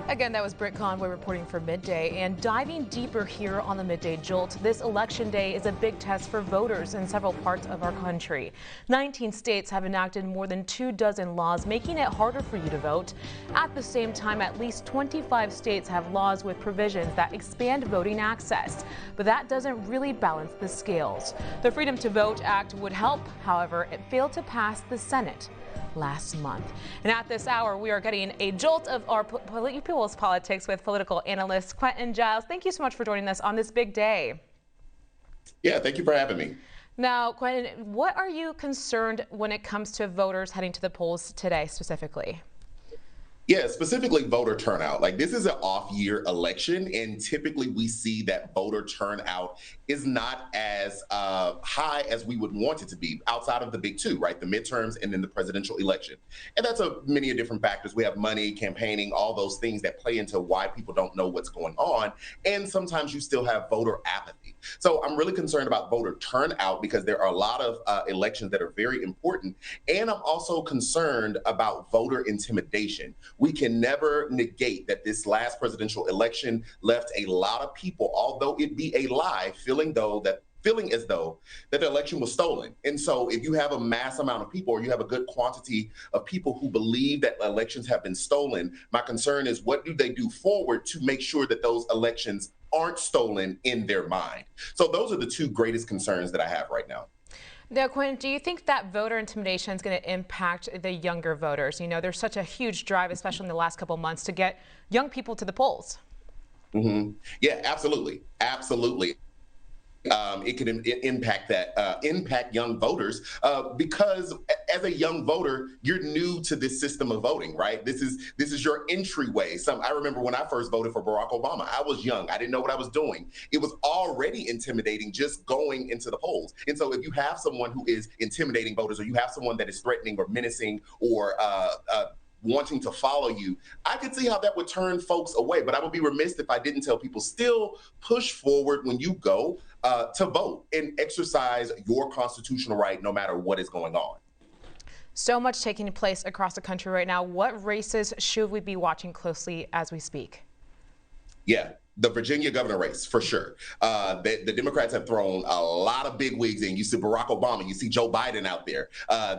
Again, that was Britt Convoy reporting for Midday. And diving deeper here on the Midday Jolt, this election day is a big test for voters in several parts of our country. 19 states have enacted more than 24 laws, making it harder for you to vote. At the same time, at least 25 states have laws with provisions that expand voting access. But that doesn't really balance the scales. The Freedom to Vote Act would help. However, it failed to pass the Senate last month. And at this hour, we are getting a jolt of our people's politics with political analyst Quentin Giles. Thank you so much for joining us on this big day. Yeah, thank you for having me. Now, Quentin, what are you concerned when it comes to voters heading to the polls today specifically? Yeah, specifically voter turnout. Like, this is an off-year election, and typically we see that voter turnout is not as high as we would want it to be outside of the big two, right? The midterms and then the presidential election. And that's many different factors. We have money, campaigning, all those things that play into why people don't know what's going on. And sometimes you still have voter apathy. So I'm really concerned about voter turnout because there are a lot of elections that are very important. And I'm also concerned about voter intimidation. We can never negate that this last presidential election left a lot of people, although it be a lie, feeling as though that the election was stolen. And so if you have a mass amount of people, or you have a good quantity of people who believe that elections have been stolen, my concern is what do they do forward to make sure that those elections aren't stolen in their mind? So those are the two greatest concerns that I have right now. Now, Quentin, do you think that voter intimidation is going to impact the younger voters? You know, there's such a huge drive, especially in the last couple of months, to get young people to the polls. Yeah, absolutely. Absolutely. It can impact young voters because as a young voter, you're new to this system of voting, right? This is your entryway. I remember when I first voted for Barack Obama, I was young. I didn't know what I was doing. It was already intimidating just going into the polls. And so if you have someone who is intimidating voters, or you have someone that is threatening or menacing or wanting to follow you, I could see how that would turn folks away. But I would be remiss if I didn't tell people still push forward when you go to vote and exercise your constitutional right no matter what is going on. So much taking place across the country right now. What races should we be watching closely as we speak? Yeah. The Virginia governor race, for sure. The Democrats have thrown a lot of big wigs in. You see Barack Obama, you see Joe Biden out there.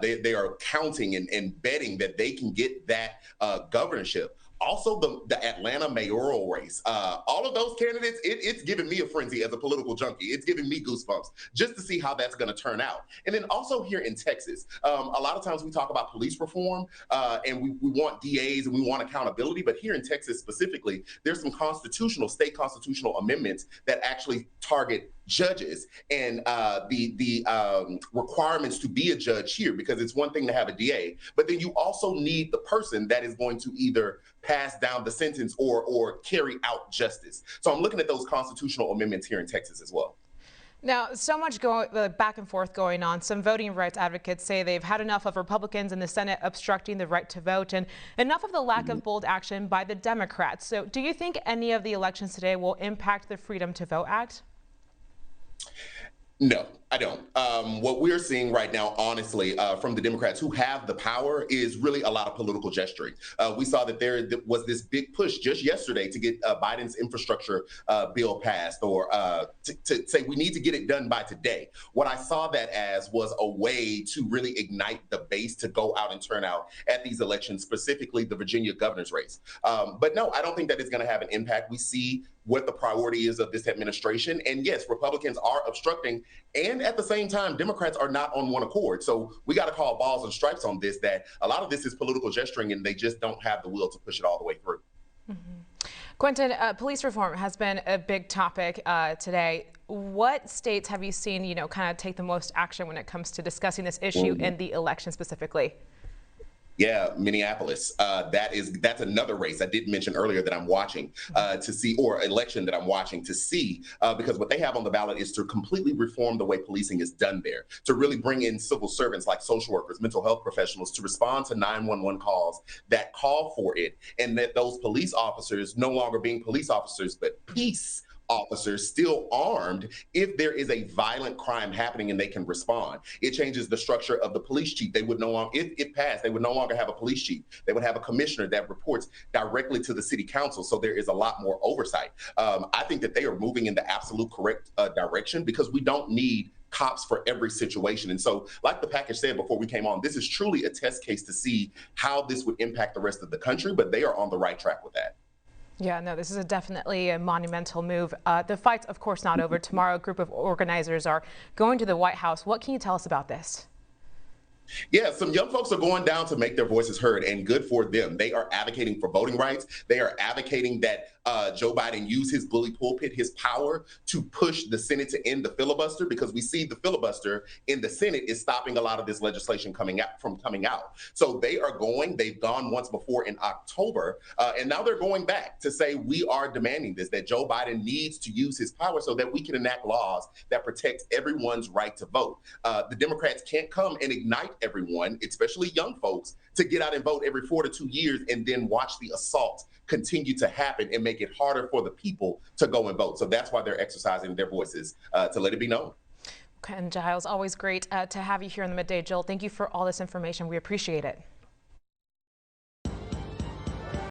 They are counting and betting that they can get that governorship. Also, the Atlanta mayoral race. All of those candidates, it's giving me a frenzy as a political junkie. It's giving me goosebumps just to see how that's going to turn out. And then also here in Texas, a lot of times we talk about police reform and we want DAs and we want accountability. But here in Texas specifically, there's some state constitutional amendments that actually target judges and the requirements to be a judge here, because it's one thing to have a DA, but then you also need the person that is going to either pass down the sentence or carry out justice. So I'm looking at those constitutional amendments here in Texas as well. Now, so much back and forth going on. Some voting rights advocates say they've had enough of Republicans in the Senate obstructing the right to vote and enough of the lack of bold action by the Democrats. So do you think any of the elections today will impact the Freedom to Vote Act? No, I don't. What we're seeing right now, honestly, from the Democrats who have the power is really a lot of political gesturing. We saw that there was this big push just yesterday to get Biden's infrastructure bill passed, or to say we need to get it done by today. What I saw that as was a way to really ignite the base to go out and turn out at these elections, specifically the Virginia governor's race. But no, I don't think that it's going to have an impact. We see what the priority is of this administration. And yes, Republicans are obstructing. And at the same time, Democrats are not on one accord. So we got to call balls and strikes on this, that a lot of this is political gesturing and they just don't have the will to push it all the way through. Quentin, police reform has been a big topic today. What states have you seen, kind of take the most action when it comes to discussing this issue in the election specifically? Yeah, Minneapolis. That's another race I did mention earlier that I'm watching to see, or election that I'm watching to see, because what they have on the ballot is to completely reform the way policing is done there, to really bring in civil servants like social workers, mental health professionals to respond to 911 calls that call for it, and that those police officers no longer being police officers, but peace officers still armed if there is a violent crime happening and they can respond. It changes the structure of the police chief. They would no longer, if it passed, they would no longer have a police chief. They would have a commissioner that reports directly to the city council. So there is a lot more oversight. I think that they are moving in the absolute correct direction because we don't need cops for every situation. And so, like the package said before we came on, this is truly a test case to see how this would impact the rest of the country, but they are on the right track with that. Yeah, no, this is definitely a monumental move. The fight's, of course, not over. Tomorrow, a group of organizers are going to the White House. What can you tell us about this? Yeah, some young folks are going down to make their voices heard, and good for them. They are advocating for voting rights. They are advocating that Joe Biden use his bully pulpit, his power, to push the Senate to end the filibuster, because we see the filibuster in the Senate is stopping a lot of this legislation coming out. So they've gone once before in October, and now they're going back to say we are demanding this, that Joe Biden needs to use his power so that we can enact laws that protect everyone's right to vote. The Democrats can't come and ignite everyone, especially young folks, to get out and vote every 4 to 2 years and then watch the assault continue to happen and make it harder for the people to go and vote. So that's why they're exercising their voices to let it be known. And Giles, always great to have you here on the Midday Jolt. Thank you for all this information. We appreciate it.